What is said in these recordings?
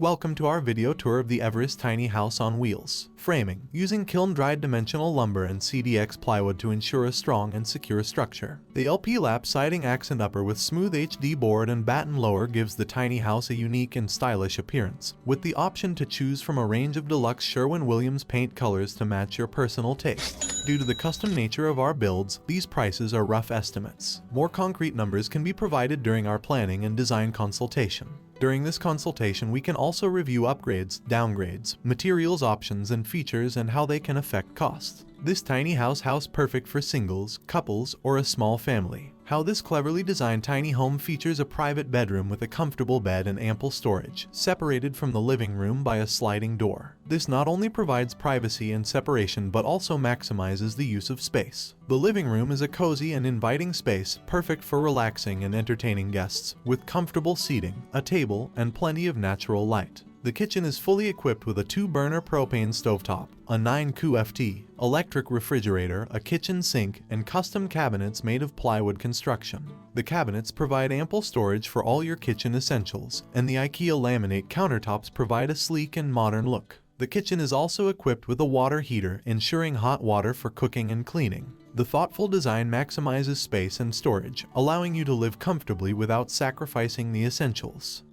Welcome to our video tour of the Everest tiny house on wheels. Framing, using kiln-dried dimensional lumber and CDX plywood to ensure a strong and secure structure. The LP lap siding accent upper with smooth HD board and batten lower gives the tiny house a unique and stylish appearance, with the option to choose from a range of deluxe Sherwin-Williams paint colors to match your personal taste. Due to the custom nature of our builds, these prices are rough estimates. More concrete numbers can be provided during our planning and design consultation. During this consultation, we can also review upgrades, downgrades, materials options and features and how they can affect costs. This tiny house perfect for singles, couples, or a small family. How this cleverly designed tiny home features a private bedroom with a comfortable bed and ample storage, separated from the living room by a sliding door. This not only provides privacy and separation but also maximizes the use of space. The living room is a cozy and inviting space, perfect for relaxing and entertaining guests, with comfortable seating, a table, and plenty of natural light. The kitchen is fully equipped with a 2-burner propane stovetop, a 9 QFT, electric refrigerator, a kitchen sink, and custom cabinets made of plywood construction. The cabinets provide ample storage for all your kitchen essentials, and the IKEA laminate countertops provide a sleek and modern look. The kitchen is also equipped with a water heater, ensuring hot water for cooking and cleaning. The thoughtful design maximizes space and storage, allowing you to live comfortably without sacrificing the essentials.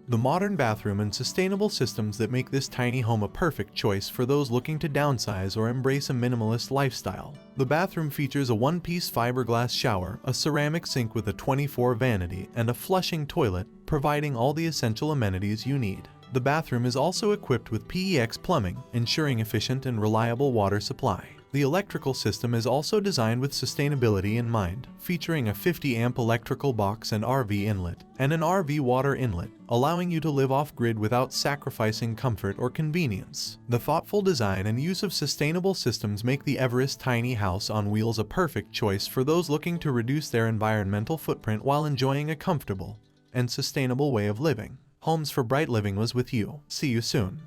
The modern bathroom and sustainable systems that make this tiny home a perfect choice for those looking to downsize or embrace a minimalist lifestyle. The bathroom features a one-piece fiberglass shower, a ceramic sink with a 24 vanity, and a flushing toilet, providing all the essential amenities you need. The bathroom is also equipped with PEX plumbing, ensuring efficient and reliable water supply. The electrical system is also designed with sustainability in mind, featuring a 50-amp electrical box and RV inlet, and an RV water inlet, allowing you to live off-grid without sacrificing comfort or convenience. The thoughtful design and use of sustainable systems make the Everest tiny house on wheels a perfect choice for those looking to reduce their environmental footprint while enjoying a comfortable and sustainable way of living. Homes for Bright Living was with you. See you soon.